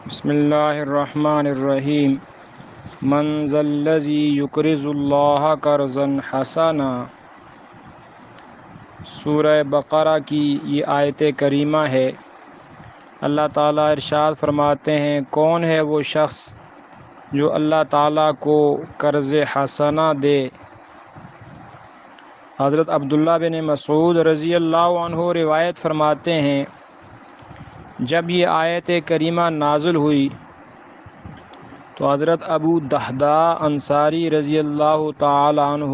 بسم اللہ الرحمن الرحیم من ذا الذی یقرض اللہ قرضا حسنا۔ سورہ بقرہ کی یہ آیت کریمہ ہے۔ اللہ تعالیٰ ارشاد فرماتے ہیں، کون ہے وہ شخص جو اللہ تعالیٰ کو قرض حسنہ دے۔ حضرت عبداللہ بن مسعود رضی اللہ عنہ روایت فرماتے ہیں، جب یہ آیت کریمہ نازل ہوئی تو حضرت ابو دحداء انصاری رضی اللہ تعالی عنہ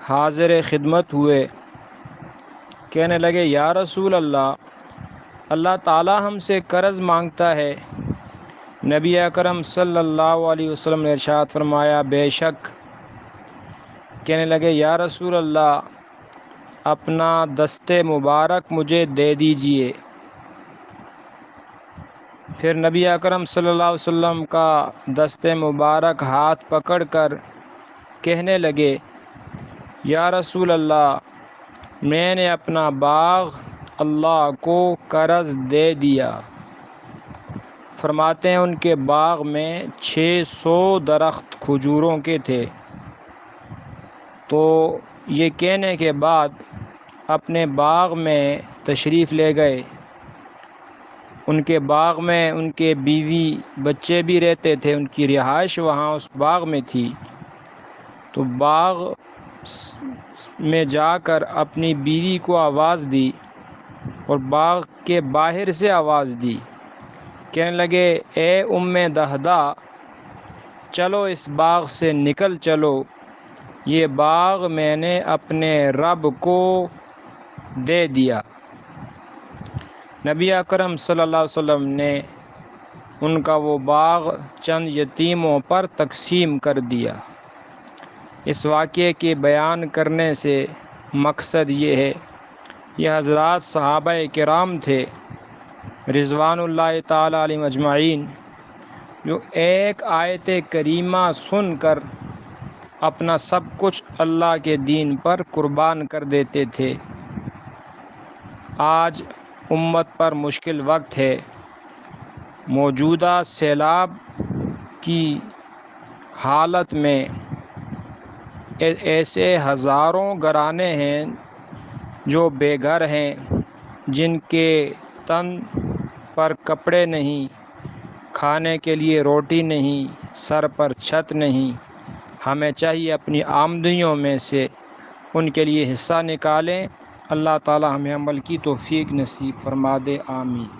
حاضر خدمت ہوئے، کہنے لگے، یا رسول اللہ، اللہ تعالی ہم سے قرض مانگتا ہے۔ نبی اکرم صلی اللہ علیہ وسلم نے ارشاد فرمایا، بے شک۔ کہنے لگے، یا رسول اللہ، اپنا دست مبارک مجھے دے دیجئے۔ پھر نبی اکرم صلی اللہ علیہ وسلم کا دست مبارک ہاتھ پکڑ کر کہنے لگے، یا رسول اللہ، میں نے اپنا باغ اللہ کو قرض دے دیا۔ فرماتے ہیں ان کے باغ میں 600 درخت کھجوروں کے تھے۔ تو یہ کہنے کے بعد اپنے باغ میں تشریف لے گئے۔ ان کے باغ میں ان کے بیوی بچے بھی رہتے تھے، ان کی رہائش وہاں اس باغ میں تھی۔ تو باغ میں جا کر اپنی بیوی کو آواز دی اور باغ کے باہر سے آواز دی، کہنے لگے، اے ام دحداء، چلو اس باغ سے نکل چلو، یہ باغ میں نے اپنے رب کو دے دیا۔ نبی اکرم صلی اللہ علیہ وسلم نے ان کا وہ باغ چند یتیموں پر تقسیم کر دیا۔ اس واقعے کے بیان کرنے سے مقصد یہ ہے، یہ حضرات صحابہ کرام تھے رضوان اللہ تعالی علیہم اجمعین، جو ایک آیت کریمہ سن کر اپنا سب کچھ اللہ کے دین پر قربان کر دیتے تھے۔ آج امت پر مشکل وقت ہے۔ موجودہ سیلاب کی حالت میں ایسے ہزاروں گھرانے ہیں جو بے گھر ہیں، جن کے تن پر کپڑے نہیں، کھانے کے لیے روٹی نہیں، سر پر چھت نہیں۔ ہمیں چاہیے اپنی آمدنیوں میں سے ان کے لیے حصہ نکالیں۔ اللہ تعالی ہمیں عمل کی توفیق نصیب فرما دے، آمین۔